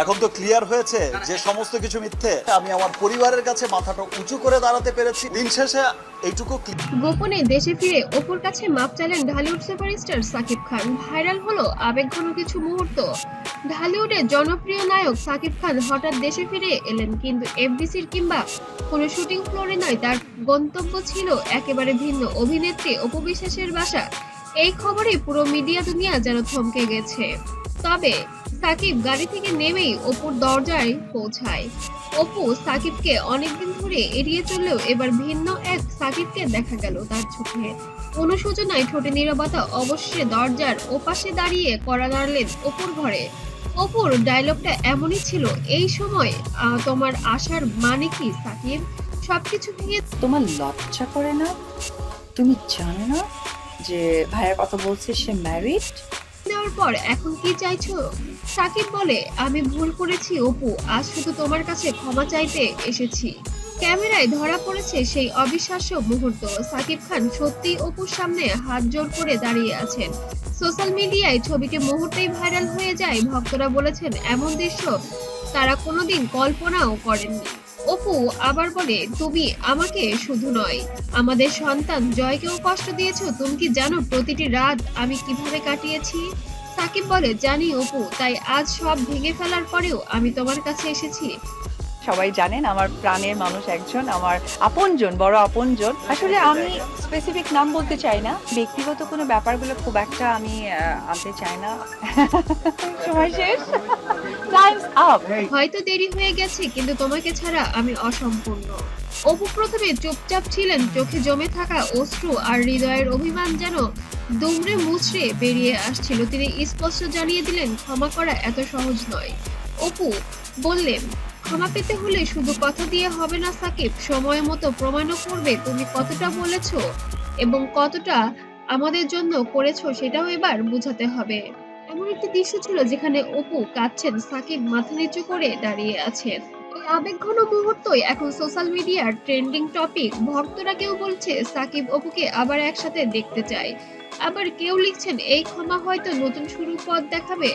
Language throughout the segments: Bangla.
এখন তো ক্লিয়ার হয়েছে যে সমস্ত কিছু মিথ্যে। আমি আমার পরিবারের কাছে মাথাটা উঁচু করে দাঁড়াতে পেরেছি। দিন শেষে এইটুকু। গোপনে দেশে ফিরে অপুর কাছে মাপ চাইলেন ঢালিউড সুপারস্টার সাকিব খান। ভাইরাল হলো আবেগঘন কিছু মুহূর্ত। ঢালিউডের জনপ্রিয় নায়ক সাকিব খান হঠাৎ দেশে ফিরে এলেন, কিন্তু এফডিসির কিংবা কোনো শুটিং ফ্লোরে নয়, তার গন্তব্য ছিল একেবারে ভিন্ন, অভিনেত্রী অপু বিশ্বাসের বাসা। এই খবরে পুরো মিডিয়া দুনিয়া যেন থমকে গেছে। তবে সাকিব গাড়ি থেকে নেমেই অপুর দরজায় পৌঁছায়। অপু সাকিবকে অনেকদিন ধরে এড়িয়ে চললেও এবার ভিন্ন এক সাকিবকে দেখা গেল তার চোখে। অনুশোচনায় ঠোঁটে নীরবতা, অবশ্যই দরজার ওপাশে দাঁড়িয়ে কড়া নাড়লেন অপুর ঘরে। অপুর ডায়লগটা এমনই ছিল, এই সময় তোমার আসার মানে কি সাকিব? সবকিছু ভেঙে তোমার লজ্জা করে না? তুমি জানো না যে ভাইয়া কথা বলছে সে ম্যারিড? দেওয়ার পর এখন কি চাইছো? সাকিব বলে, আমি ভুল করেছি অপু, আজ শুধু তোমার কাছে ক্ষমা চাইতে এসেছি। ক্যামেরায় ধরা পড়েছে সেই অবিশ্বাস্য মুহূর্ত। সাকিব খান সত্যি অপুর সামনে হাত জোড় করে দাঁড়িয়ে আছেন। সোশ্যাল মিডিয়ায় ছবিটি মুহূর্তেই ভাইরাল হয়ে যায়। ভক্তরা বলেছেন এমন দৃশ্য তারা কোনোদিন কল্পনাও করেননি। অপু আবার বলে, তুমি আমাকে শুধু নয়, আমাদের সন্তান জয়কেও কষ্ট দিয়েছো। তুমি কি জানো প্রতিটি রাত আমি কিভাবে কাটিয়েছি? সাকিব বলে, জানি অপু, তাই আজ সব ভেঙে ফেলার পরেও আমি তোমার কাছে এসেছি। সবাই জানেন আমার প্রাণের মানুষ একজন, আমার আপনজন, বড় আপনজন। আসলে আমি স্পেসিফিক নাম বলতে চাই না, ব্যক্তিগত কোনো ব্যাপারগুলো খুব একটা আমি আনতে চাই না। সময় শেষ, টাইমস আপ। হয়তো দেরি হয়ে গেছে, কিন্তু তোমাকে ছাড়া আমি অসম্পূর্ণ। অপু প্রথমে চুপচাপ ছিলেন, চোখে জমে থাকা অশ্রু আর হৃদয়ের অভিমান যেন দুমড়ে মুচড়ে বেরিয়ে আসছিল। তিনি স্পষ্ট জানিয়ে দিলেন, ক্ষমা করা এত সহজ নয়। অপু বললেন, ক্ষমা পেতে হলে শুধু কথা দিয়ে হবে না সাকিব, সময় মতো প্রমাণও করবে তুমি কতটা বলেছো এবং কতটা আমাদের জন্য করেছো, সেটাও এবার বোঝাতে হবে। এমন একটি দৃশ্য ছিল যেখানে অপু কাঁদছেন, সাকিব মাথা নিচু করে দাঁড়িয়ে আছেন। এই আবেগঘন মুহূর্তই এখন সোশ্যাল মিডিয়ার ট্রেন্ডিং টপিক। ভক্তরা কেউ বলছে সাকিব অপুকে আবার একসাথে দেখতে চায়, আবার কেউ লিখছেন এই ক্ষমা হয়তো নতুন শুরুর পথ দেখাবে।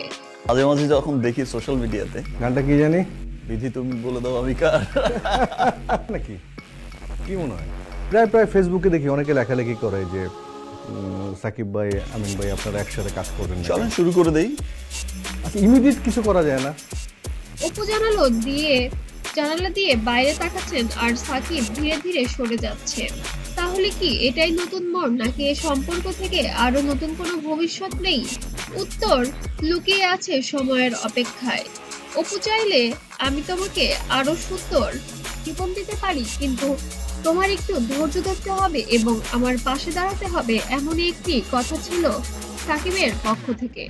মাঝে মাঝে যখন দেখি সোশ্যাল মিডিয়াতে, গানটা কি জানি বিধি তুমি বলে দাও আমি কার, নাকি কি মনে হয়? প্রায় প্রায় ফেসবুকে দেখি অনেকে লেখালেখি করে যে সাকিব ভাই, আমিন ভাই আপনারা একসাথে কাজ করবেন না। চলেন শুরু করে দেই। আচ্ছা, ইমিডিয়েট কিছু করা যায় না? অপু জানালা দিয়ে বাইরে তাকাচ্ছেন আর সাকিব ধীরে ধীরে সরে যাচ্ছেন। তাহলে কি এটাই নতুন মোড়, নাকি এই সম্পর্ক থেকে আরো নতুন কোনো ভবিষ্যৎ নেই? উত্তর লুকিয়ে আছে সময়ের অপেক্ষায়। অপু চাইলে আমি তোমাকে আরো সুন্দর জীবন দিতে পারি, কিন্তু তোমার একটু ধৈর্য ধরতে হবে এবং আমার পাশে দাঁড়াতে হবে, এমনই একটি কথা ছিল সাকিবের পক্ষ থেকে।